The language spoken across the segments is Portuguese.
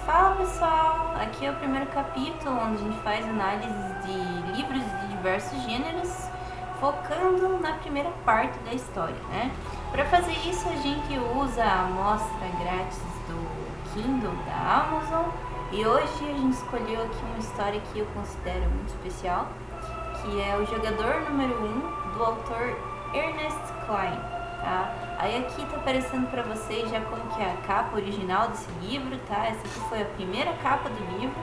Fala pessoal, aqui é o primeiro capítulo onde a gente faz análises de livros de diversos gêneros, focando na primeira parte da história, né? Para fazer isso a gente usa a amostra grátis do Kindle da Amazon e hoje a gente escolheu aqui uma história que eu considero muito especial, que é O Jogador Número 1, do autor Ernest Cline. Tá? Aí aqui tá aparecendo pra vocês já como que é a capa original desse livro, tá? Essa aqui foi a primeira capa do livro.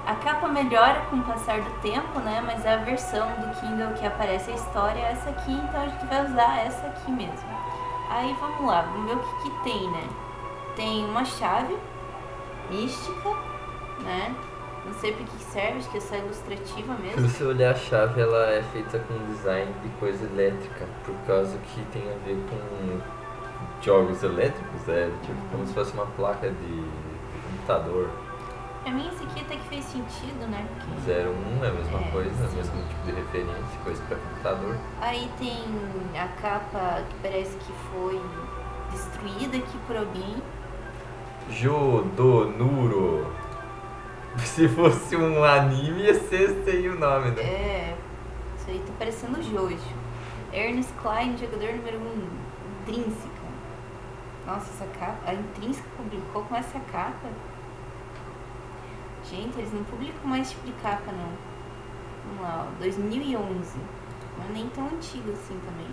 A capa melhora com o passar do tempo, né? Mas a versão do Kindle que aparece a história é essa aqui, então a gente vai usar essa aqui mesmo. Aí vamos lá, vamos ver o que tem, né? Tem uma chave mística, né? Não sei pra que serve, acho que é só ilustrativa mesmo. Se você olhar a chave, ela é feita com design de coisa elétrica, por causa que tem a ver com jogos elétricos, tipo como se fosse uma placa de computador. Pra mim esse aqui até que fez sentido, né? Porque 01 é a mesma coisa, sim. o mesmo tipo de referência, coisa para computador. Aí tem a capa que parece que foi destruída aqui por alguém. Jodonuro. Se fosse um anime, ia ser esse aí o nome, né? É, isso aí tá parecendo Jojo. Ernest Cline, jogador número 1, Intrínseca. Nossa, essa capa, a Intrínseca publicou com essa capa. Gente, eles não publicam mais tipo de capa, não. Vamos lá, ó, 2011. Não é nem tão antigo assim também.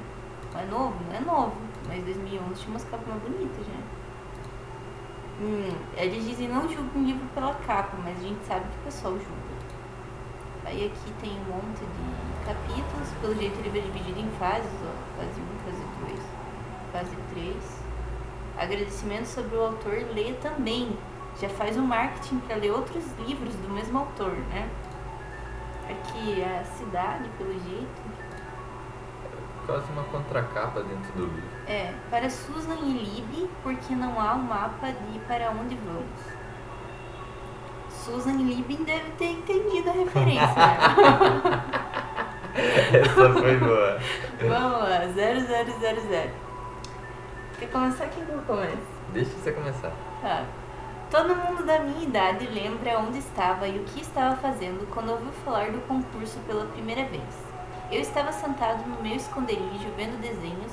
Não é novo? Não é novo. Mas 2011 tinha umas capas mais bonitas já. Eles dizem não julga um livro pela capa, mas a gente sabe que o pessoal julga. Aí aqui tem um monte de capítulos. Pelo jeito ele vai dividido em fases, ó. Fase 1, fase 2, fase 3. Agradecimento sobre o autor ler também. Já faz um marketing para ler outros livros do mesmo autor, né? Aqui é a cidade, pelo jeito. Quase uma contracapa dentro do livro. Para Susan e Libby, porque não há um mapa de para onde vamos. Susan e Libby deve ter entendido a referência, né? Essa foi boa. Vamos lá, 0000. Quer começar? Quem que eu começo? Deixa você começar. Tá. Todo mundo da minha idade lembra onde estava e o que estava fazendo quando ouviu falar do concurso pela primeira vez. Eu estava sentado no meu esconderijo vendo desenhos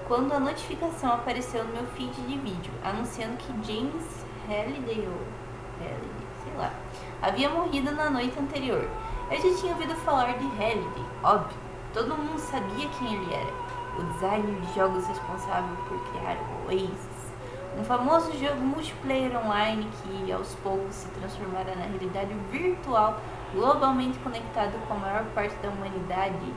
quando a notificação apareceu no meu feed de vídeo, anunciando que James Halliday, sei lá, havia morrido na noite anterior. Eu já tinha ouvido falar de Halliday, óbvio. Todo mundo sabia quem ele era. O designer de jogos responsável por criar o Oasis, um famoso jogo multiplayer online que aos poucos se transformará na realidade virtual, globalmente conectado com a maior parte da humanidade.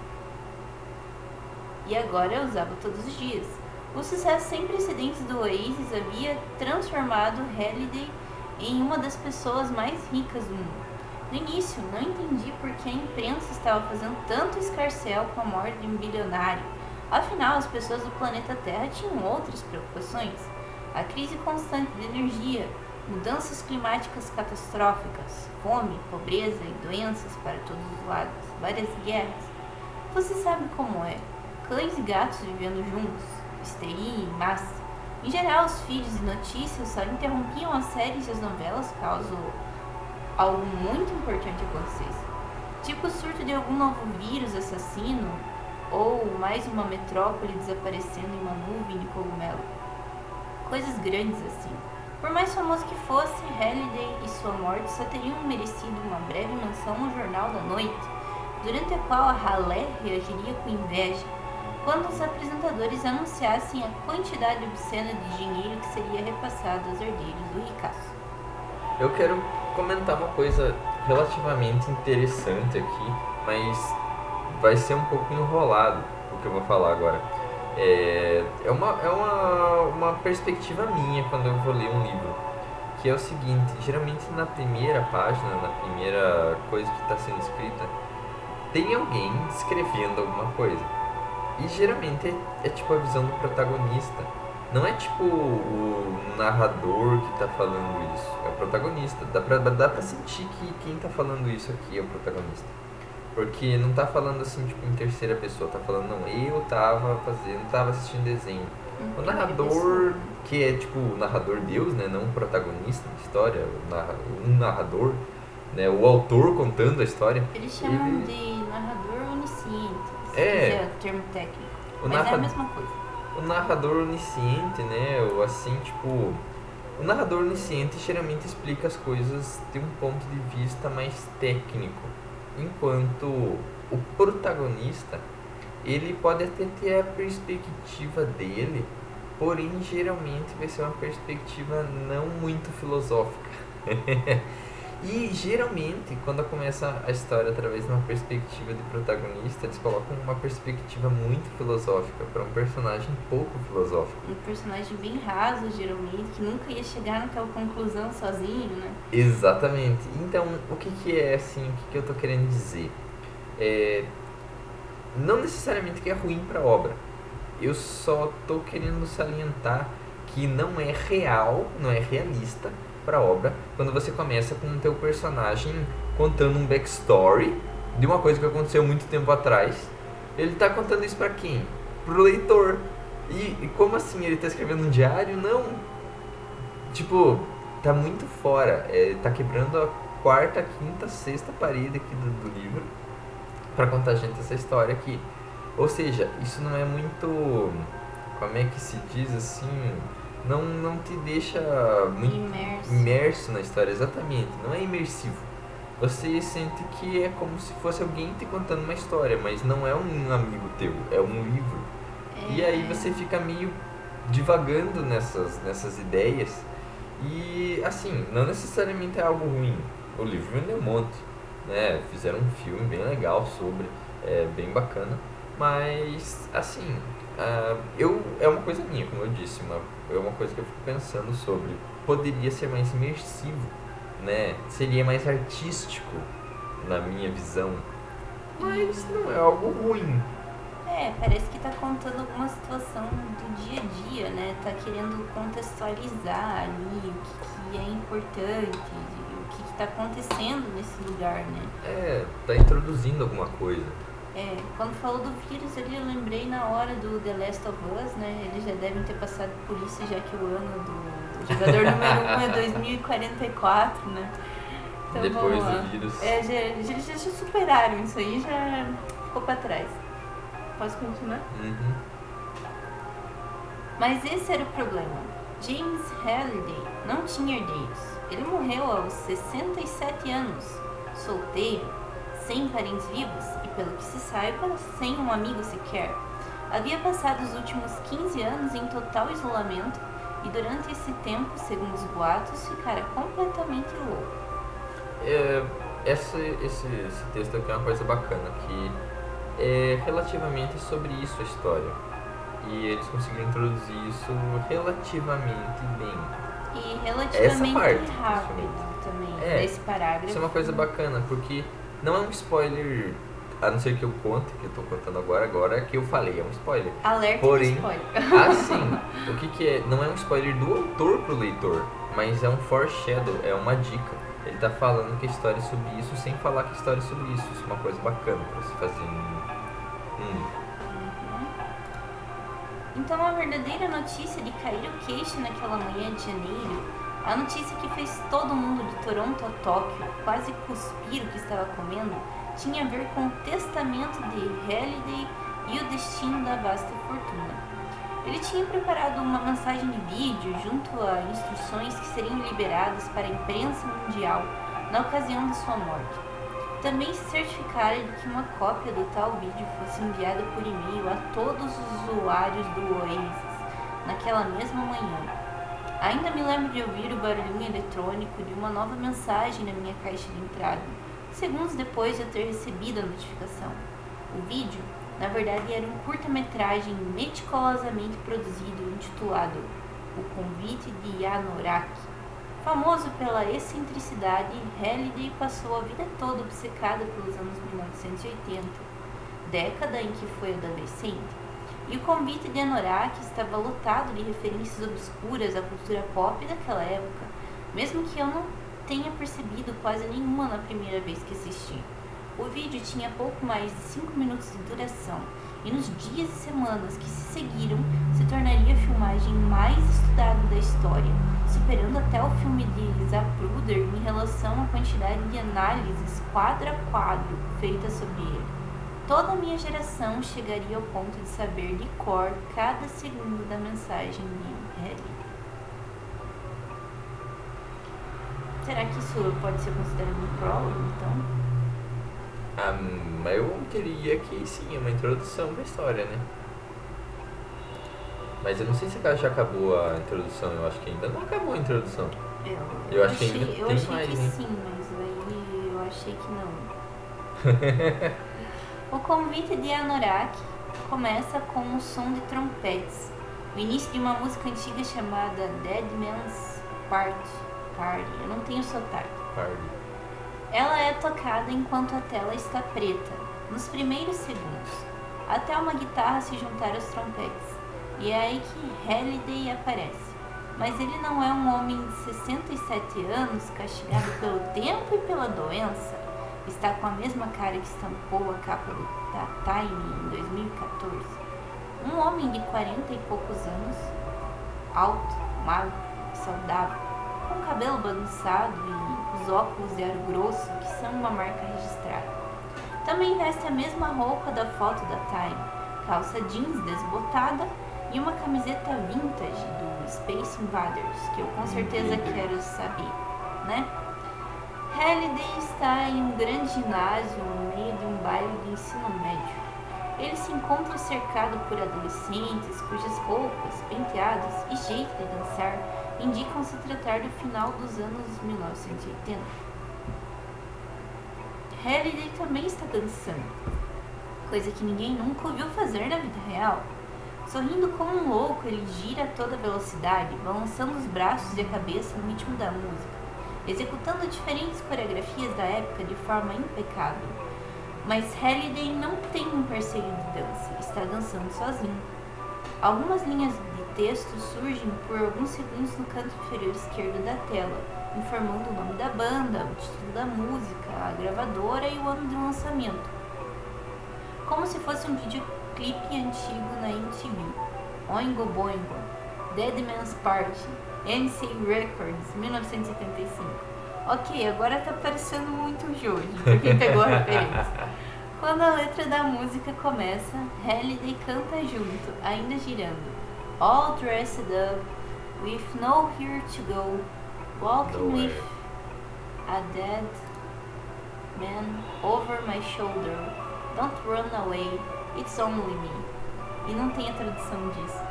E agora eu usava todos os dias. O sucesso sem precedentes do Oasis havia transformado Halliday em uma das pessoas mais ricas do mundo. No início, não entendi por que a imprensa estava fazendo tanto escarcéu com a morte de um bilionário. Afinal, as pessoas do planeta Terra tinham outras preocupações. A crise constante de energia, mudanças climáticas catastróficas, fome, pobreza e doenças para todos os lados, várias guerras. Você sabe como é. Cães e gatos vivendo juntos, histeria em massa. Em geral, os feeds de notícias só interrompiam as séries e as novelas caso algo muito importante acontecesse. Tipo o surto de algum novo vírus assassino ou mais uma metrópole desaparecendo em uma nuvem de cogumelo. Coisas grandes assim. Por mais famoso que fosse, Halliday e sua morte só teriam merecido uma breve menção no Jornal da Noite, durante a qual a ralé reagiria com inveja quando os apresentadores anunciassem a quantidade obscena de dinheiro que seria repassado aos herdeiros do ricaço. Eu quero comentar uma coisa relativamente interessante aqui, mas vai ser um pouco enrolado o que eu vou falar agora. É uma perspectiva minha quando eu vou ler um livro, que é o seguinte: geralmente na primeira página, na primeira coisa que está sendo escrita, tem alguém escrevendo alguma coisa. E geralmente é tipo a visão do protagonista. Não é tipo o narrador que tá falando isso, é o protagonista. Dá pra sentir que quem tá falando isso aqui é o protagonista. Porque não tá falando assim, tipo, em terceira pessoa, tá falando, não, eu tava assistindo desenho. O narrador, que é tipo o narrador Deus, né? Não o protagonista da história, um narrador, né? O autor contando a história. Eles chamam de narrador onisciente, se É. quiser o termo técnico. Mas é a mesma coisa. O narrador onisciente, né? Ou assim, tipo. O narrador onisciente geralmente explica as coisas de um ponto de vista mais técnico, enquanto o protagonista, ele pode até ter a perspectiva dele, porém geralmente vai ser uma perspectiva não muito filosófica. E geralmente, quando começa a história através de uma perspectiva de protagonista, eles colocam uma perspectiva muito filosófica para um personagem pouco filosófico. Um personagem bem raso, geralmente, que nunca ia chegar naquela conclusão sozinho, né? Exatamente. Então, o que é assim, o que eu tô querendo dizer? Não necessariamente que é ruim para a obra. Eu só tô querendo salientar que não é real, não é realista para a obra quando você começa com o teu personagem contando um backstory de uma coisa que aconteceu muito tempo atrás. Ele tá contando isso para quem? Pro leitor. E como assim? Ele tá escrevendo um diário? Não. Tipo, tá muito fora. Tá quebrando a quarta, quinta, sexta parede aqui do livro para contar a gente essa história aqui. Ou seja, isso não é muito, como é que se diz assim, não te deixa muito imerso na história, exatamente, não é imersivo. Você sente que é como se fosse alguém te contando uma história, mas não é um amigo teu, é um livro. E aí você fica meio divagando nessas ideias. E assim, não necessariamente é algo ruim. O livro vendeu um monte, né? Fizeram um filme bem legal sobre, bem bacana. Mas, assim, é uma coisa minha, como eu disse, é uma coisa que eu fico pensando sobre. Poderia ser mais imersivo, né? Seria mais artístico, na minha visão. Mas não é algo ruim. Parece que tá contando alguma situação do dia a dia, né? Tá querendo contextualizar ali o que é importante, o que tá acontecendo nesse lugar, né? Tá introduzindo alguma coisa. Quando falou do vírus ali, eu lembrei na hora do The Last of Us, né? Eles já devem ter passado por isso, já que o ano do jogador número 1 é 2044, né? Então, depois do vírus. Já superaram isso aí, já ficou pra trás. Posso continuar? Uhum. Mas esse era o problema. James Halliday não tinha herdeiros. Ele morreu aos 67 anos, solteiro, sem parentes vivos e, pelo que se saiba, sem um amigo sequer. Havia passado os últimos 15 anos em total isolamento e durante esse tempo, segundo os boatos, ficara completamente louco. Esse texto aqui é uma coisa bacana, que é relativamente sobre isso a história. E eles conseguiram introduzir isso relativamente bem. E relativamente rápido também, desse parágrafo. Isso é uma coisa bacana, porque não é um spoiler, a não ser que eu conte, que eu tô contando agora que eu falei, é um spoiler. Alerta. Porém, de spoiler. Assim, o que é? Não é um spoiler do autor pro leitor, mas é um foreshadow, é uma dica. Ele tá falando que a história é sobre isso sem falar que a história é sobre isso. Isso é uma coisa bacana pra se fazer Então, a verdadeira notícia de cair o queixo naquela manhã de janeiro, a notícia que fez todo mundo de Toronto a Tóquio quase cuspir o que estava comendo, tinha a ver com o testamento de Halliday e o destino da vasta fortuna. Ele tinha preparado uma mensagem de vídeo junto a instruções que seriam liberadas para a imprensa mundial na ocasião de sua morte. Também se certificara de que uma cópia do tal vídeo fosse enviada por e-mail a todos os usuários do Oasis naquela mesma manhã. Ainda me lembro de ouvir o barulhinho eletrônico de uma nova mensagem na minha caixa de entrada, segundos depois de eu ter recebido a notificação. O vídeo, na verdade, era um curta-metragem meticulosamente produzido intitulado O Convite de Yanorak. Famoso pela excentricidade, Halliday passou a vida toda obcecado pelos anos 1980, década em que foi adolescente, e O Convite de Yanorak estava lotado de referências obscuras à cultura pop daquela época, mesmo que eu não tenha percebido quase nenhuma na primeira vez que assisti. O vídeo tinha pouco mais de 5 minutos de duração e nos dias e semanas que se seguiram se tornaria a filmagem mais estudada da história, superando até o filme de Zapruder em relação à quantidade de análises quadro a quadro feitas sobre ele. Toda a minha geração chegaria ao ponto de saber de cor cada segundo da mensagem de Halliday. Será que isso pode ser considerado um prólogo, então? Eu diria que sim, é uma introdução da história, né? Mas eu não sei se já acabou a introdução, eu acho que ainda não acabou a introdução. Eu acho que ainda tem mais, que né? sim, mas aí eu achei que não. O convite de Anorak começa com um som de trompetes, o início de uma música antiga chamada Dead Man's Party. Eu não tenho sotaque. Party. Ela é tocada enquanto a tela está preta, nos primeiros segundos, até uma guitarra se juntar aos trompetes. E é aí que Halliday aparece. Mas ele não é um homem de 67 anos castigado pelo tempo e pela doença. Está com a mesma cara que estampou a capa da Time em 2014. Um homem de 40 e poucos anos, alto, magro, saudável, com o cabelo bagunçado e os óculos de aro grosso que são uma marca registrada. Também veste a mesma roupa da foto da Time, calça jeans desbotada e uma camiseta vintage do Space Invaders, que eu com certeza quero saber, né? Halliday está em um grande ginásio no meio de um baile de ensino médio. Ele se encontra cercado por adolescentes cujas roupas, penteados e jeito de dançar indicam se tratar do final dos anos 1980. Halliday também está dançando, coisa que ninguém nunca ouviu fazer na vida real. Sorrindo como um louco, ele gira a toda velocidade, balançando os braços e a cabeça no ritmo da música, executando diferentes coreografias da época de forma impecável. Mas Halliday não tem um parceiro de dança, está dançando sozinho. Algumas linhas de texto surgem por alguns segundos no canto inferior esquerdo da tela, informando o nome da banda, o título da música, a gravadora e o ano de lançamento, como se fosse um videoclipe antigo na MTV. Oingo Boingo, Dead Man's Party, NC Records, 1975. Ok, agora tá parecendo muito o Jorge, pra quem pegou a referência. Quando a letra da música começa, Halliday canta junto, ainda girando. All dressed up, with nowhere to go, walking with a dead man over my shoulder. Don't run away, it's only me. E não tem a tradução disso.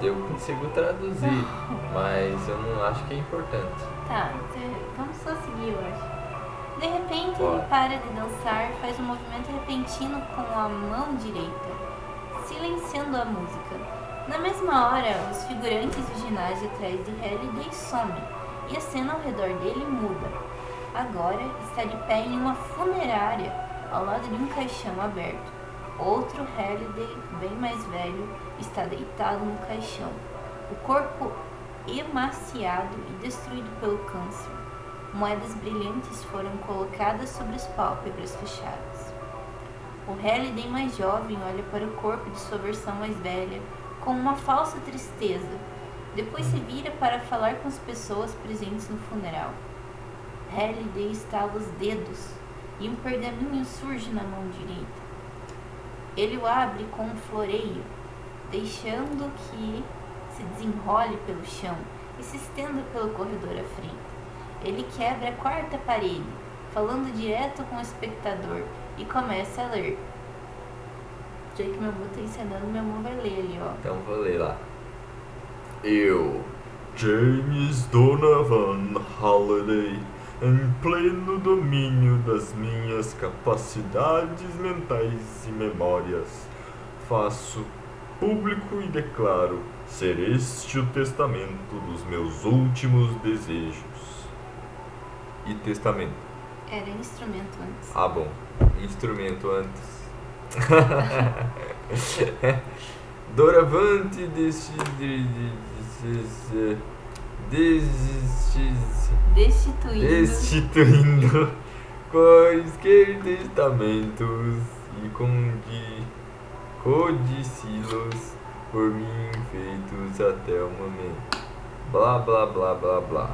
Eu consigo traduzir, mas eu não acho que é importante. Tá, vamos só seguir, eu acho. De repente ele para de dançar, faz um movimento repentino com a mão direita, silenciando a música. Na mesma hora, os figurantes do ginásio atrás de Halliday somem e a cena ao redor dele muda. Agora está de pé em uma funerária, ao lado de um caixão aberto. Outro Halliday, bem mais velho, está deitado no caixão, o corpo emaciado e destruído pelo câncer. Moedas brilhantes foram colocadas sobre as pálpebras fechadas. O Halliday mais jovem olha para o corpo de sua versão mais velha com uma falsa tristeza. Depois se vira para falar com as pessoas presentes no funeral. Halliday estala os dedos e um pergaminho surge na mão direita. Ele o abre com um floreio, deixando que se desenrole pelo chão e se estenda pelo corredor à frente. Ele quebra a quarta parede, falando direto com o espectador, e começa a ler. Já que meu avô está ensinando, meu avô vai ler ali, ó. Então vou ler lá. Eu, James Donovan Halliday, em pleno domínio das minhas capacidades mentais e memórias, faço público e declaro ser este o testamento dos meus últimos desejos. E testamento? Era instrumento antes. Ah, bom. Instrumento antes. Doravante destituindo quaisquer testamentos e codicilo-os por mim feitos até o momento. Blá blá blá blá blá.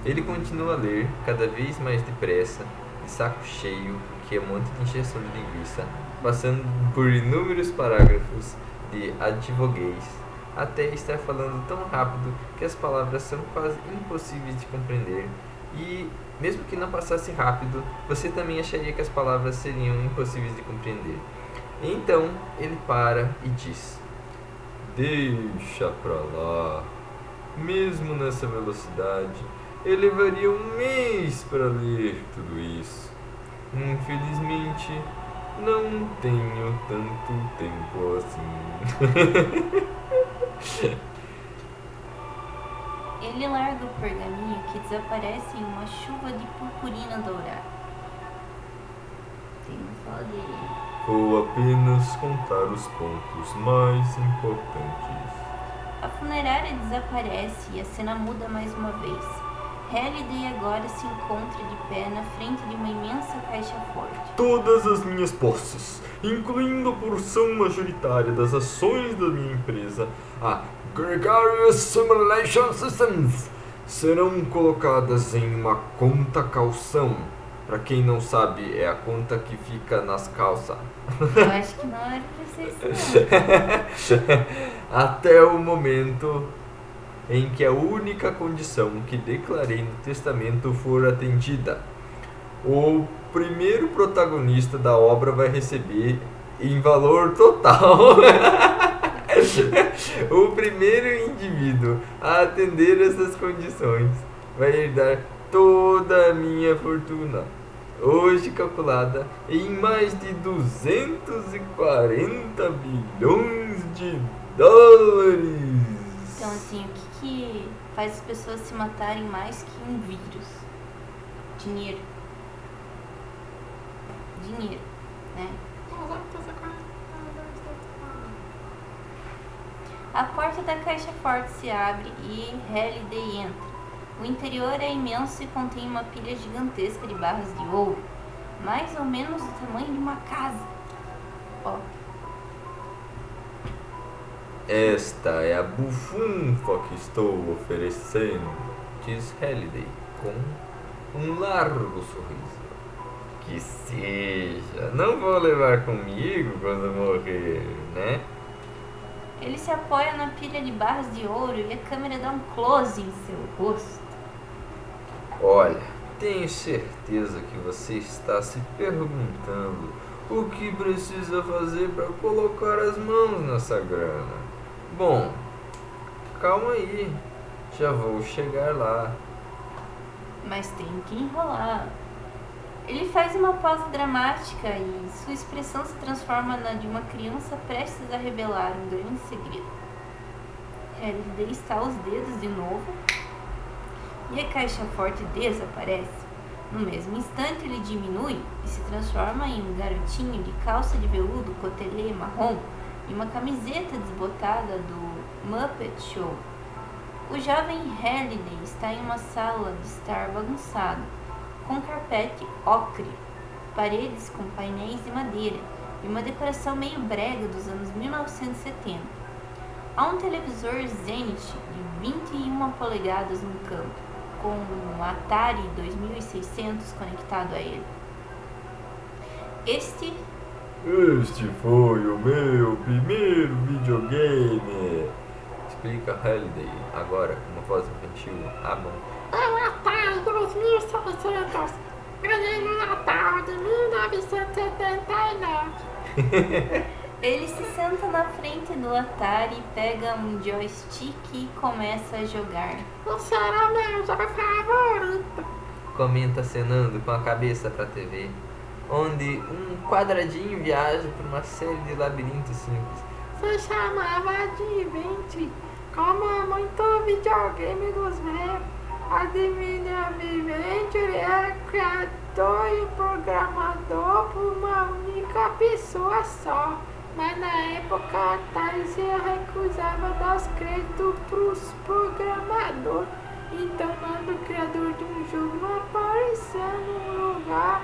Ele continua a ler, cada vez mais depressa, de saco cheio, que é um monte de injeção de linguiça, passando por inúmeros parágrafos de advoguês, até estar falando tão rápido que as palavras são quase impossíveis de compreender, e, mesmo que não passasse rápido, você também acharia que as palavras seriam impossíveis de compreender. Então, ele para e diz: deixa pra lá. Mesmo nessa velocidade, eu levaria um mês para ler tudo isso. Infelizmente, não tenho tanto tempo assim. Ele larga o pergaminho que desaparece em uma chuva de purpurina dourada. Tem que falar dele. Vou apenas contar os pontos mais importantes. A funerária desaparece e a cena muda mais uma vez. Halliday agora se encontra de pé na frente de uma imensa caixa forte. Todas as minhas posses, incluindo a porção majoritária das ações da minha empresa, a Gregarious Simulation Systems, serão colocadas em uma conta calção. Pra quem não sabe, é a conta que fica nas calças. Eu acho que não era pra ser isso, não. Até o momento em que a única condição que declarei no testamento for atendida. O primeiro protagonista da obra vai receber em valor total. O primeiro indivíduo a atender essas condições vai herdar toda a minha fortuna, hoje calculada em mais de 240 bilhões de dólares. Então, assim, o que faz as pessoas se matarem mais que um vírus? Dinheiro. Dinheiro, né? A porta da caixa forte se abre e Halliday entra. O interior é imenso e contém uma pilha gigantesca de barras de ouro, mais ou menos do tamanho de uma casa. Ó. Esta é a bufunfa que estou oferecendo, diz Halliday com um largo sorriso. Que seja, não vou levar comigo quando morrer, né? Ele se apoia na pilha de barras de ouro e a câmera dá um close em seu rosto. Olha, tenho certeza que você está se perguntando o que precisa fazer para colocar as mãos nessa grana. Bom, calma aí, já vou chegar lá. Mas tem que enrolar. Ele faz uma pausa dramática e sua expressão se transforma na de uma criança prestes a revelar um grande segredo. Halliday está aos dedos de novo e a caixa forte desaparece. No mesmo instante ele diminui e se transforma em um garotinho de calça de veludo cotelê marrom e uma camiseta desbotada do Muppet Show. O jovem Halliday está em uma sala de estar bagunçado, com carpete ocre, paredes com painéis de madeira e uma decoração meio brega dos anos 1970. Há um televisor Zenith de 21 polegadas no canto, com um Atari 2600 conectado a ele. Este foi o meu primeiro videogame. Explica Halliday, agora com uma voz infantil, à mão. É o Atari 2600. Ganhei no Natal de 1979. Ele se senta na frente do Atari, pega um joystick e começa a jogar. Esse era meu jogo favorito. Comenta acenando com a cabeça para a TV, onde um quadradinho viaja por uma série de labirintos simples. Se chamava Adventure. Como é muito videogame dos velhos, Adventure era criador e programador por uma única pessoa só. Mas na época a Atari se recusava a dar os créditos pros programadores. Então quando o criador de um jogo não aparecia no lugar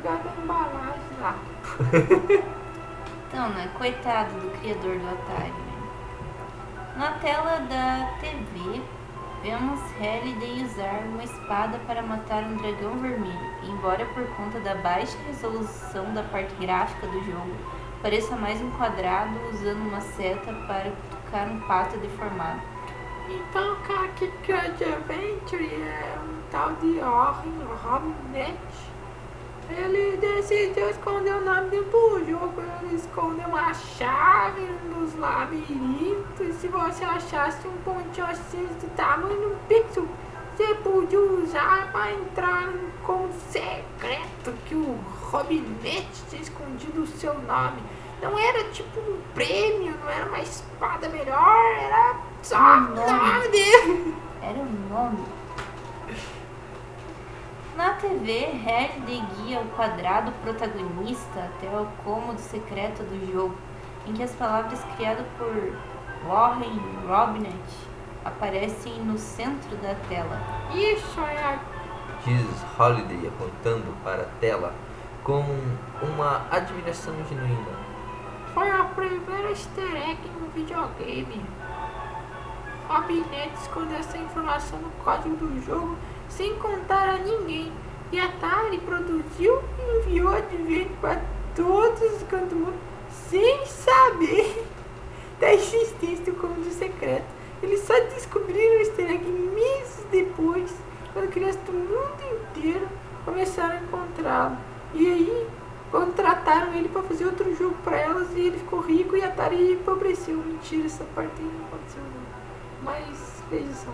da embalagem lá. Então, né? Coitado do criador do Atari, né? Na tela da TV, vemos Halliday usar uma espada para matar um dragão vermelho, embora por conta da baixa resolução da parte gráfica do jogo, pareça mais enquadrado usando uma seta para cutucar um pato deformado. Então o cara que criou de Adventure é um tal de Robinette. Ele decidiu esconder o nome dentro do jogo. Ele escondeu uma chave nos labirintos. E se você achasse um pontinho assim de tamanho de um pixel, você podia usar para entrar com secreto que o Robinette tinha escondido o seu nome. Não era tipo um prêmio, não era uma espada melhor, era só o nome dele. Era o nome. Na TV, Halliday guia o quadrado protagonista até o cômodo secreto do jogo, em que as palavras criadas por Warren Robinett aparecem no centro da tela. Isso é Diz Halliday apontando para a tela com uma admiração genuína. Foi a primeira easter egg no videogame. Robinette escondeu essa informação no código do jogo sem contar a ninguém. E a Atari produziu e enviou advento para todos os cantos do mundo sem saber da existência do cômodo secreto. Eles só descobriram o easter egg meses depois, quando crianças do mundo inteiro começaram a encontrá-lo. E aí contrataram ele para fazer outro jogo para elas e ele ficou rico e a Atari empobreceu. Mentira, essa parte não aconteceu não. Mas veja só.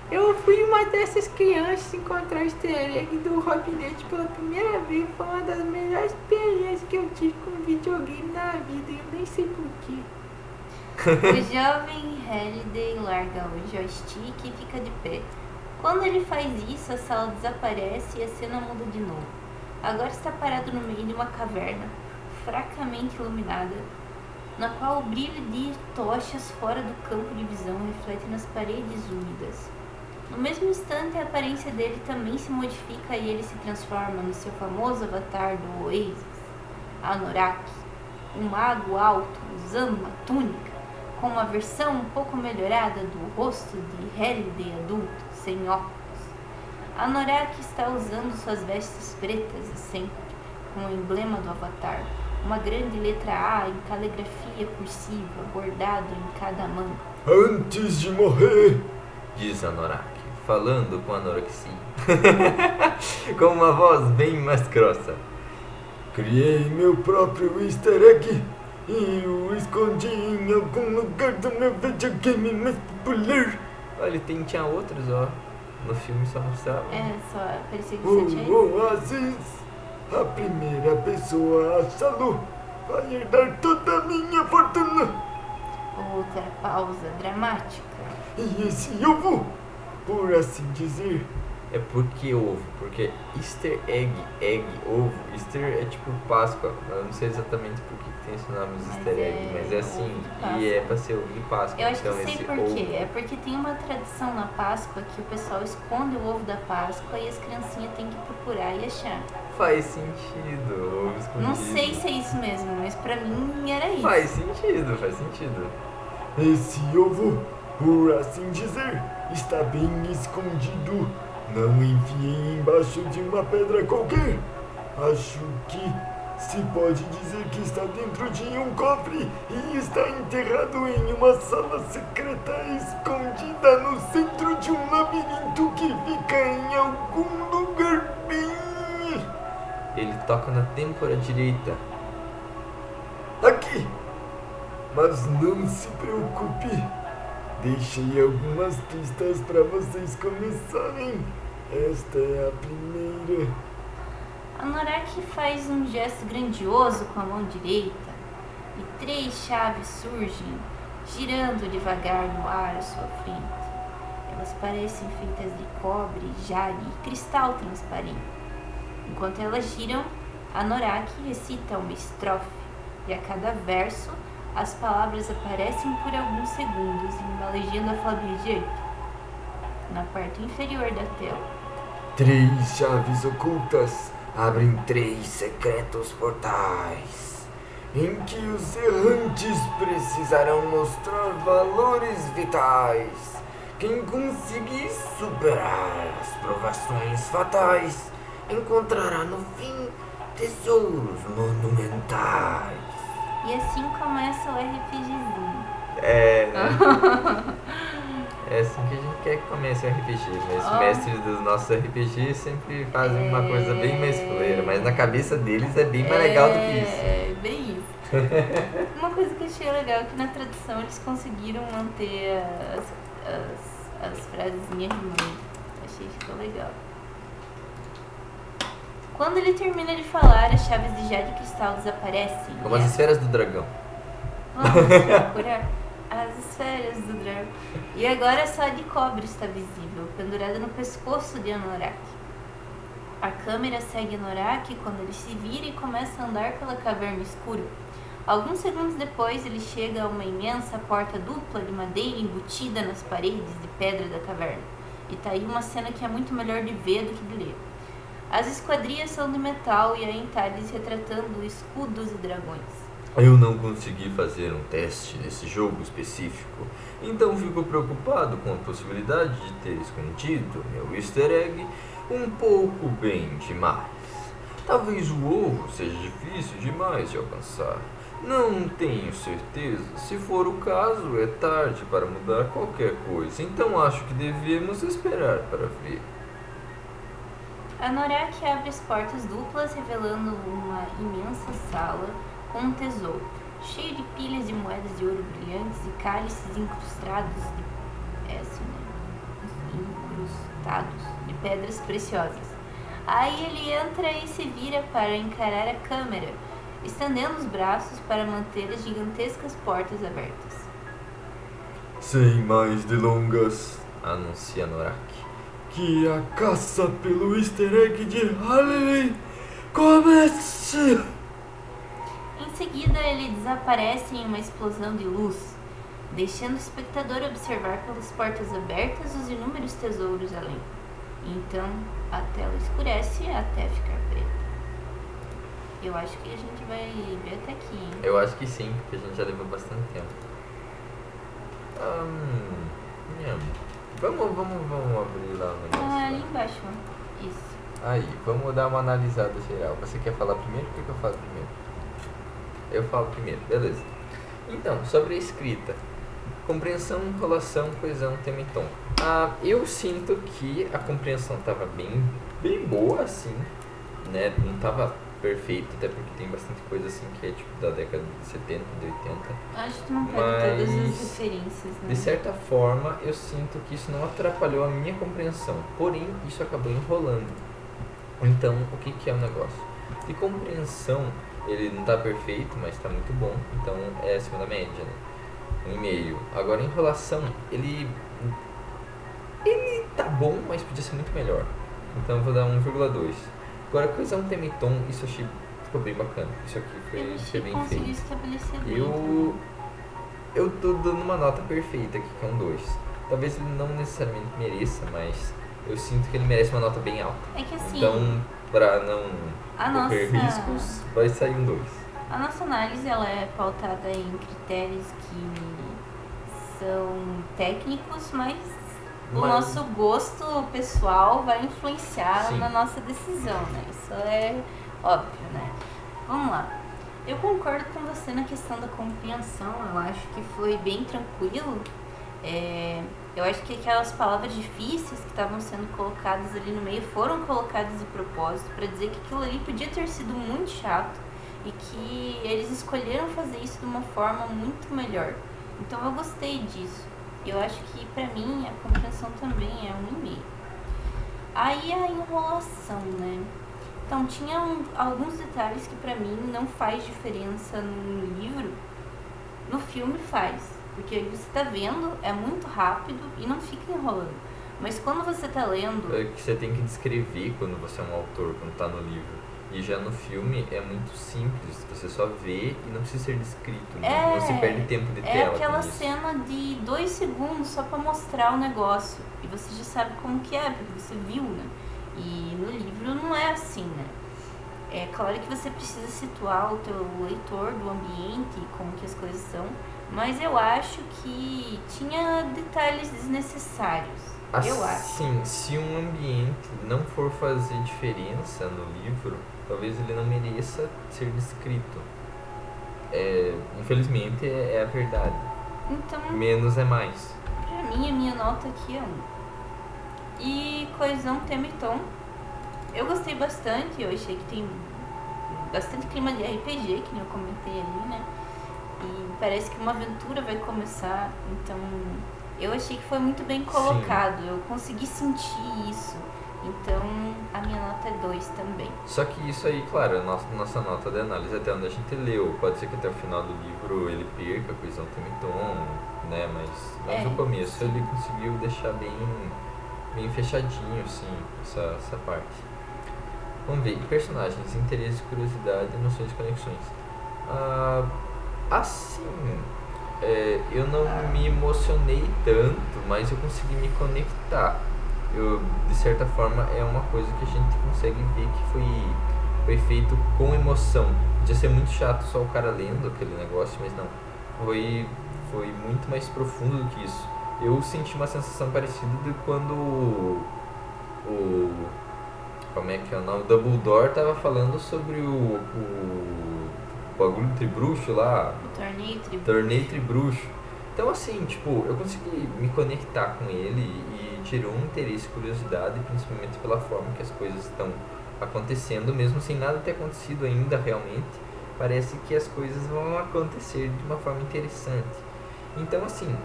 Eu fui uma dessas crianças encontrar o easter egg do Robinette pela primeira vez. Foi uma das melhores experiências que eu tive com videogame na vida e eu nem sei porquê. O jovem Halliday larga o joystick e fica de pé. Quando ele faz isso, a sala desaparece e a cena muda de novo. Agora está parado no meio de uma caverna, fracamente iluminada, na qual o brilho de tochas fora do campo de visão reflete nas paredes úmidas. No mesmo instante, a aparência dele também se modifica e ele se transforma no seu famoso avatar do Oasis, Anorak, um mago alto usando uma túnica, com uma versão um pouco melhorada do rosto de Halliday adulto, sem óculos. Anorak está usando suas vestes pretas e sempre, com o emblema do avatar, uma grande letra A em caligrafia cursiva, bordado em cada manga. Antes de morrer, Diz Anorak, falando com anorexia, com uma voz bem mais grossa. criei meu próprio easter egg e o escondi em algum lugar do meu videogame mais popular. Olha, tinha outros, ó. No filme só mostrava. É, só parecia que você tinha O Oasis, a primeira pessoa a achá-lo vai herdar toda a minha fortuna. outra pausa dramática. E esse ovo, por assim dizer, É porque ovo, porque Easter egg, ovo, Easter é tipo Páscoa. Eu não sei exatamente por que tem esse nome de Easter egg, mas é assim, ovo de Páscoa. e é pra ser ovo de Páscoa. Eu acho que então sei esse por ovo. quê. É porque tem uma tradição na Páscoa que o pessoal esconde o ovo da Páscoa e as criancinhas têm que procurar e achar. Faz sentido, ovo escondido. Não sei se é isso mesmo, mas pra mim era isso. Faz sentido, faz sentido. esse ovo, por assim dizer, está bem escondido. Não enfiei embaixo de uma pedra qualquer. Acho que se pode dizer que está dentro de um cofre e está enterrado em uma sala secreta escondida no centro de um labirinto que fica em algum lugar bem... Ele toca na têmpora direita. aqui. Mas não se preocupe. Deixei algumas pistas para vocês começarem. Esta é a primeira. Anorak faz um gesto grandioso com a mão direita e 3 chaves surgem, girando devagar no ar à sua frente. Elas parecem feitas de cobre, jade e cristal transparente. Enquanto elas giram, Anorak recita uma estrofe e a cada verso as palavras aparecem por alguns segundos em uma legenda alfabética na parte inferior da tela. 3 chaves ocultas abrem 3 secretos portais. em que os errantes precisarão mostrar valores vitais. Quem conseguir superar as provações fatais encontrará no fim tesouros monumentais. E assim começa o RPGzinho. É, né? É assim que a gente quer que comece o RPG, mas os mestres dos nossos RPGs sempre fazem uma coisa bem mais fuleira, mas na cabeça deles é bem mais legal do que isso. É, bem isso. Uma coisa que eu achei legal é que na tradução eles conseguiram manter as frasezinhas rimando. Achei que ficou legal. Quando ele termina de falar, as chaves de jade e cristal desaparecem. Como as esferas do dragão. Vamos procurar as esferas do dragão. E agora só a de cobre está visível, pendurada no pescoço de Anorak. A câmera segue Anorak quando ele se vira e começa a andar pela caverna escura. Alguns segundos depois, ele chega a uma imensa porta dupla de madeira embutida nas paredes de pedra da caverna. E tá aí uma cena que é muito melhor de ver do que de ler. As esquadrias são de metal e há entalhes retratando escudos e dragões. Eu não consegui fazer um teste nesse jogo específico, então fico preocupado com a possibilidade de ter escondido meu easter egg um pouco bem demais. Talvez o ovo seja difícil demais de alcançar. Não tenho certeza. Se for o caso, é tarde para mudar qualquer coisa, então acho que devemos esperar para ver. Anorak abre as portas duplas, revelando uma imensa sala com um tesouro, cheio de pilhas de moedas de ouro brilhantes e cálices incrustados de pedras preciosas. Aí ele entra e se vira para encarar a câmera, estendendo os braços para manter as gigantescas portas abertas. Sem mais delongas, Anuncia Anorak. que a caça pelo easter egg de Halley comece! Em seguida, ele desaparece em uma explosão de luz, deixando o espectador observar pelas portas abertas os inúmeros tesouros além. Então, a tela escurece até ficar preta. Eu acho que a gente vai ver até aqui, hein? Eu acho que sim, porque a gente já levou bastante tempo. Vamos abrir lá o negócio. Ali embaixo, ó. Isso. Aí, vamos dar uma analisada geral. Você quer falar primeiro? O que eu falo primeiro? Eu falo primeiro, beleza. Então, sobre a escrita. Compreensão, enrolação, coesão, tema e tom. Eu sinto que a compreensão estava bem boa, assim, né? Não estava perfeito, até porque tem bastante coisa assim que é tipo da década de 70, de 80. Acho que não pega todas as referências, né? De certa forma, eu sinto que isso não atrapalhou a minha compreensão. Porém, isso acabou enrolando. Então, o que é o negócio? De compreensão, ele não está perfeito, mas está muito bom. Então, é acima da média, né? 1,5. Agora, enrolação, ele tá bom, mas podia ser muito melhor. Então, eu vou dar 1,2. Agora, coesão, tema e tom, isso eu achei ficou bem bacana. Isso aqui foi bem feito. Estabelecer bem. Eu tô dando uma nota perfeita aqui, que é um 2. Talvez ele não necessariamente mereça, mas eu sinto que ele merece uma nota bem alta. É que assim, Então, pra não correr nossa- riscos, vai sair um 2. a nossa análise ela é pautada em critérios que são técnicos, mas o Mas- nosso gosto pessoal vai influenciar Sim. na nossa decisão, né? Isso é óbvio, né? Vamos lá. Eu concordo com você na questão da compreensão. Eu acho que foi bem tranquilo. Eu acho que aquelas palavras difíceis que estavam sendo colocadas ali no meio foram colocadas de propósito para dizer que aquilo ali podia ter sido muito chato e que eles escolheram fazer isso de uma forma muito melhor. Então eu gostei disso. Eu acho que pra mim a compreensão também é 1,5. Aí a enrolação, né? Então tinha alguns detalhes que pra mim não faz diferença no livro, no filme faz. Porque aí você tá vendo, é muito rápido e não fica enrolando. Mas quando você tá lendo... É que você tem que descrever quando você é um autor, quando tá no livro. E já no filme é muito simples, você só vê e não precisa ser descrito, não se perde tempo de É tela. aquela com isso. cena de 2 segundos só pra mostrar o negócio. E você já sabe como que é, porque você viu, né? E no livro não é assim, né? É claro que você precisa situar o teu leitor do ambiente e como que as coisas são, mas eu acho que tinha detalhes desnecessários. Eu acho. Assim, se um ambiente não for fazer diferença no livro, talvez ele não mereça ser descrito. Infelizmente é a verdade. Então, Menos é mais. pra mim, a minha nota aqui é 1. E coesão, tema e tom. Eu gostei bastante, eu achei que tem bastante clima de RPG, que nem eu comentei ali, né? E parece que uma aventura vai começar, então eu achei que foi muito bem colocado, eu consegui sentir isso. Então a minha nota é 2 também. Só que isso aí, claro, é nossa nota de análise até onde a gente leu. Pode ser que até o final do livro ele perca a coesão, tema e tom, né? Mas no começo ele conseguiu deixar bem fechadinho, assim, essa parte. Vamos ver, personagens, interesse, curiosidade, emoções e conexões. Eu não me emocionei tanto, mas eu consegui me conectar. De certa forma, é uma coisa que a gente consegue ver que foi feito com emoção. Podia ser muito chato só o cara lendo aquele negócio, mas não. Foi muito mais profundo do que isso. Eu senti uma sensação parecida de quando como é que é o nome? O Dumbledore tava falando sobre o bagulho tribruxo lá. O Torneio tribruxo. Então assim, tipo, eu consegui me conectar com ele e tirou um interesse e curiosidade, principalmente pela forma que as coisas estão acontecendo, mesmo sem nada ter acontecido ainda realmente. Parece que as coisas vão acontecer de uma forma interessante. Então assim,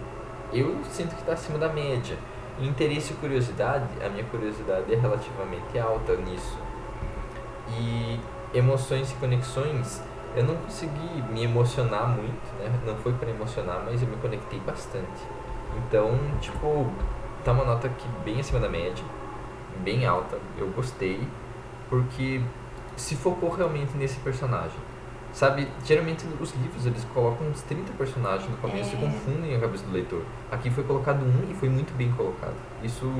eu sinto que está acima da média. Interesse e curiosidade, a minha curiosidade é relativamente alta nisso. E emoções e conexões, eu não consegui me emocionar muito, né? Não foi para emocionar, mas eu me conectei bastante. Então, tipo, tá uma nota aqui bem acima da média, bem alta. Eu gostei, porque se focou realmente nesse personagem. Sabe, geralmente os livros eles colocam uns 30 personagens no começo e confundem a cabeça do leitor. Aqui foi colocado um e foi muito bem colocado. Isso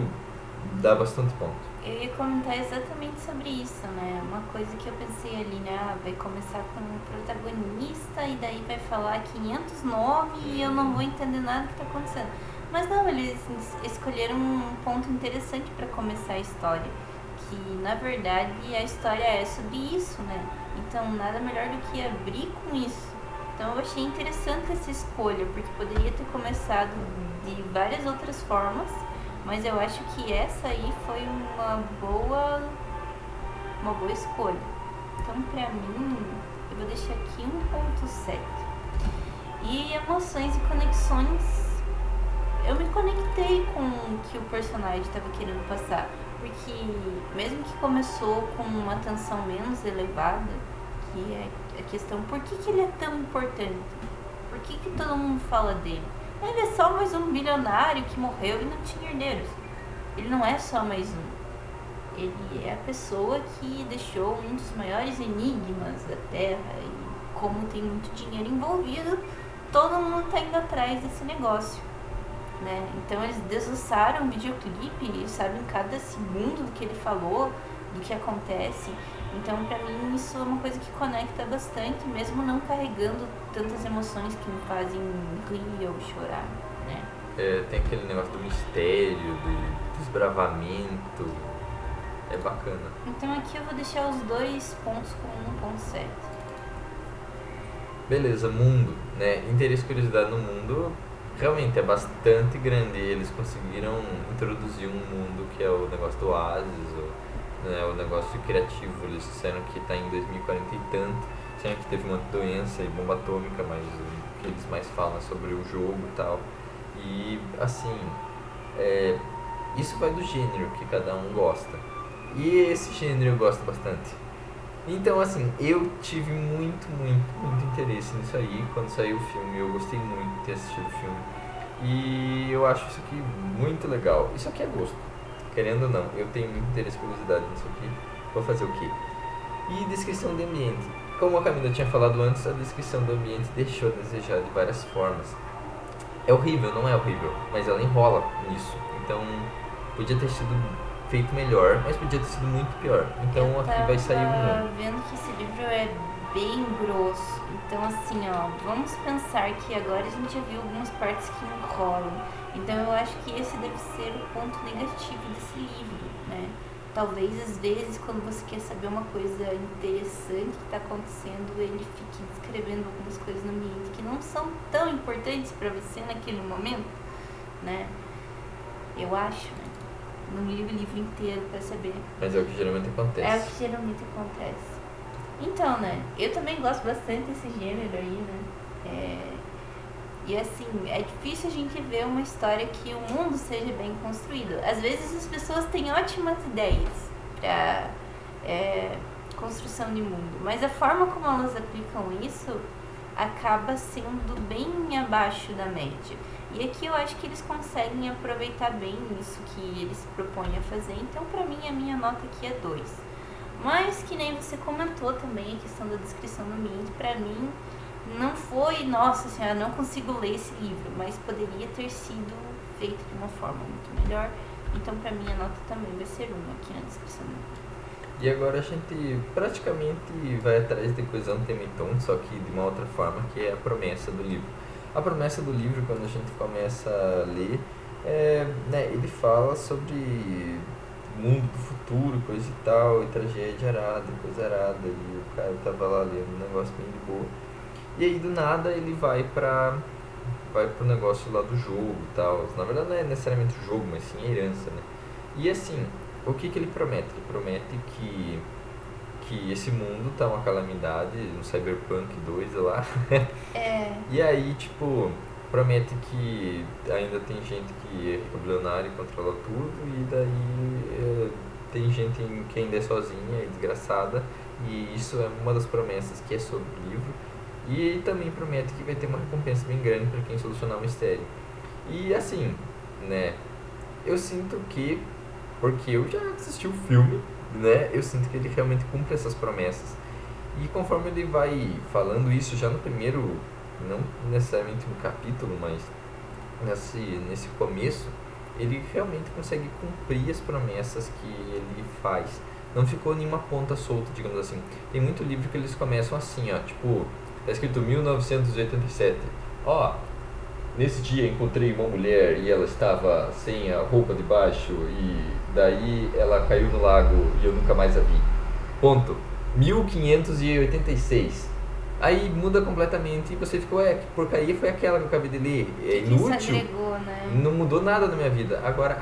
dá bastante ponto. Eu ia comentar exatamente sobre isso, né? Uma coisa que eu pensei ali, né? Vai começar com o protagonista e daí vai falar 500 nomes e eu não vou entender nada que tá acontecendo. Mas não, eles escolheram um ponto interessante para começar a história. Que na verdade a história é sobre isso, né? Então nada melhor do que abrir com isso. Então eu achei interessante essa escolha, porque poderia ter começado de várias outras formas, mas eu acho que essa aí foi uma boa escolha. Então pra mim, eu vou deixar aqui 1.7. E emoções e conexões, eu me conectei com o que o personagem estava querendo passar. Porque mesmo que começou com uma tensão menos elevada, que é a questão, por que ele é tão importante? Por que todo mundo fala dele? Ele é só mais um bilionário que morreu e não tinha herdeiros. Ele não é só mais um. Ele é a pessoa que deixou um dos maiores enigmas da Terra. E como tem muito dinheiro envolvido, todo mundo está indo atrás desse negócio. Né? Então eles desossaram o videoclipe e sabem cada segundo do que ele falou, do que acontece. Então pra mim isso é uma coisa que conecta bastante, mesmo não carregando tantas emoções que me fazem rir ou chorar, né? Tem aquele negócio do mistério, do desbravamento, é bacana. Então aqui eu vou deixar os 2 pontos com 1.7. Beleza, mundo, né? Interesse e curiosidade no mundo realmente é bastante grande. Eles conseguiram introduzir um mundo que é o negócio do oásis, o negócio criativo. Eles disseram que está em 2040 e tanto, disseram que teve uma doença e bomba atômica, mas o que eles mais falam é sobre o jogo e tal. E assim, isso vai do gênero que cada um gosta, e esse gênero eu gosto bastante. Então assim, eu tive muito interesse nisso aí. Quando saiu o filme, eu gostei muito de ter assistido o filme. E eu acho isso aqui muito legal. Isso aqui é gosto, querendo ou não. Eu tenho muito interesse e curiosidade nisso aqui. Vou fazer o quê? E descrição de ambiente. Como a Camila tinha falado antes, a descrição do ambiente deixou a desejar de várias formas. É horrível, não é horrível, mas ela enrola nisso. Então, podia ter sido feito melhor, mas podia ter sido muito pior. Então Eu aqui vai sair tava um. vendo que esse livro é bem grosso. Então, assim, ó, vamos pensar que agora a gente já viu algumas partes que enrolam. Então, eu acho que esse deve ser o ponto negativo desse livro, né? Talvez, às vezes, quando você quer saber uma coisa interessante que está acontecendo, ele fique descrevendo algumas coisas no ambiente que não são tão importantes para você naquele momento, né? Eu acho, né? Não li o livro inteiro para saber. Mas é o que geralmente É o acontece. que geralmente acontece. Então, né? Eu também gosto bastante desse gênero aí, né? E assim, é difícil a gente ver uma história que o mundo seja bem construído. Às vezes as pessoas têm ótimas ideias para construção de mundo, mas a forma como elas aplicam isso acaba sendo bem abaixo da média. E aqui eu acho que eles conseguem aproveitar bem isso que eles se propõem a fazer. Então, pra mim, a minha nota aqui é 2. Mas, que nem você comentou também, a questão da descrição do ambiente, pra mim, não foi, nossa senhora, não consigo ler esse livro, mas poderia ter sido feito de uma forma muito melhor. Então, pra mim, a nota também vai ser 1 aqui na descrição do livro. E agora a gente praticamente vai atrás de coisa Antemiton, só que de uma outra forma, que é a promessa do livro. A promessa do livro, quando a gente começa a ler, ele fala sobre mundo do futuro, coisa e tal, e tragédia arada, coisa arada, e o cara tava lá lendo um negócio bem de boa. E aí do nada ele vai pro negócio lá do jogo e tal. Na verdade não é necessariamente o jogo, mas sim a herança, né? E assim, o que ele promete? Ele promete que esse mundo tá uma calamidade, um Cyberpunk 2 lá. E aí, tipo, promete que ainda tem gente que é bilionária e controla tudo, e daí tem gente que ainda é sozinha e desgraçada, e isso é uma das promessas que é sobre o livro. E também promete que vai ter uma recompensa bem grande para quem solucionar o mistério. E assim, né, eu sinto que, porque eu já assisti o filme, né, eu sinto que ele realmente cumpre essas promessas. E conforme ele vai falando isso já no primeiro, não necessariamente no capítulo, mas nesse começo, ele realmente consegue cumprir as promessas que ele faz. Não ficou nenhuma ponta solta, digamos assim. Tem muito livro que eles começam assim, ó, tipo, tá escrito 1987. Ó, nesse dia encontrei uma mulher e ela estava sem a roupa de baixo e daí ela caiu no lago e eu nunca mais a vi. Ponto. 1586. Aí muda completamente e você ficou, que porcaria foi aquela que eu acabei de ler? É inútil. Isso agregou, né? Não mudou nada na minha vida. Agora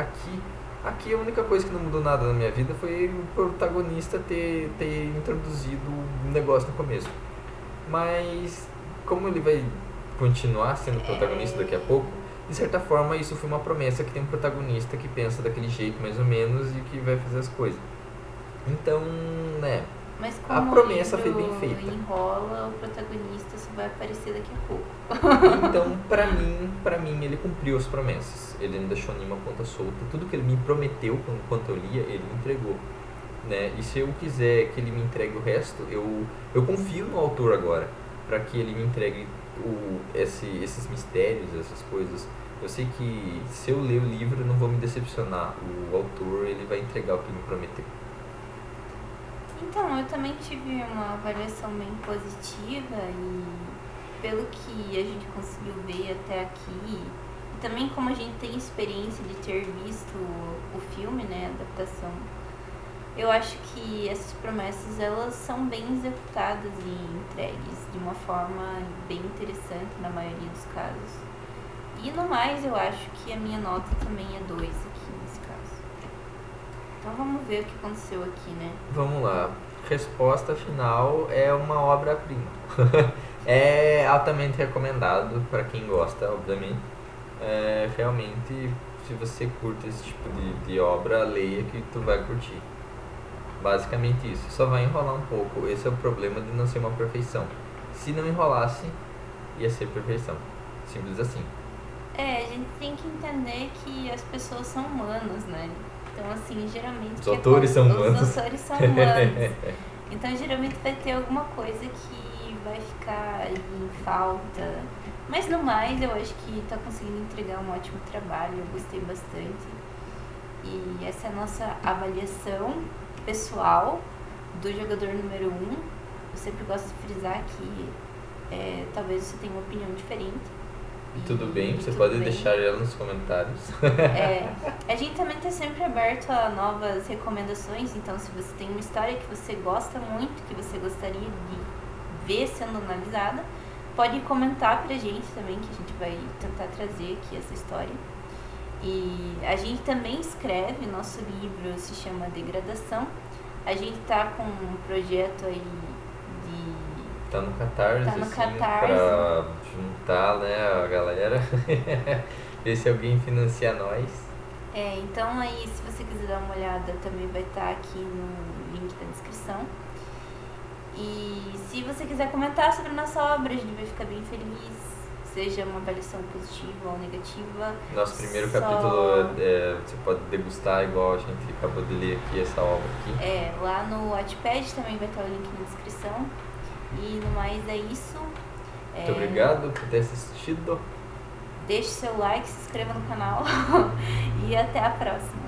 aqui a única coisa que não mudou nada na minha vida foi o protagonista ter introduzido um negócio no começo. Mas como ele vai continuar sendo protagonista daqui a pouco, de certa forma isso foi uma promessa que tem um protagonista que pensa daquele jeito mais ou menos e que vai fazer as coisas. Então, né, Mas a como promessa o foi livro bem feita. enrola, o protagonista só vai aparecer daqui a pouco. Então, pra mim, ele cumpriu as promessas. Ele não deixou nenhuma ponta solta. Tudo que ele me prometeu enquanto eu lia, ele me entregou. Né? E se eu quiser que ele me entregue o resto, eu confio no autor agora, para que ele me entregue esses mistérios, essas coisas. Eu sei que se eu ler o livro, eu não vou me decepcionar. O autor, ele vai entregar o que ele me prometeu. Então, eu também tive uma avaliação bem positiva e pelo que a gente conseguiu ver até aqui, e também como a gente tem experiência de ter visto o filme, né, a adaptação, eu acho que essas promessas, elas são bem executadas e entregues de uma forma bem interessante na maioria dos casos. E no mais, eu acho que a minha nota também é 2 aqui nesse caso. Então vamos ver o que aconteceu aqui, né? Vamos lá. Resposta final é uma obra-prima. É altamente recomendado para quem gosta, obviamente. Realmente, se você curte esse tipo de obra, leia que tu vai curtir. Basicamente isso. Só vai enrolar um pouco. Esse é o problema de não ser uma perfeição. Se não enrolasse, ia ser perfeição. Simples assim. A gente tem que entender que as pessoas são humanas, né? Então, assim, geralmente... Os autores são humanos. Os autores são humanos. Então, geralmente vai ter alguma coisa que vai ficar em falta. Mas, no mais, eu acho que tá conseguindo entregar um ótimo trabalho. Eu gostei bastante. E essa é a nossa avaliação pessoal do jogador número 1. Eu sempre gosto de frisar que talvez você tenha uma opinião diferente. Tudo bem, você tudo pode bem. deixar ela nos comentários. A gente também está sempre aberto a novas recomendações, então se você tem uma história que você gosta muito, que você gostaria de ver sendo analisada, pode comentar pra gente também, que a gente vai tentar trazer aqui essa história. E a gente também escreve, nosso livro se chama Degradação. A gente tá com um projeto aí Tá no Catarse, Tá no assim, Catarse. pra juntar, né, a galera. Ver se alguém financia nós. Então aí, se você quiser dar uma olhada, também vai estar aqui no link da descrição. E se você quiser comentar sobre a nossa obra, a gente vai ficar bem feliz. Seja uma avaliação positiva ou negativa. Nosso primeiro Só- capítulo, você pode degustar igual a gente acabou de ler aqui, essa obra aqui. Lá no Wattpad também vai estar o link na descrição. E no mais é isso. Muito obrigado por ter assistido. Deixe seu like, se inscreva no canal e até a próxima.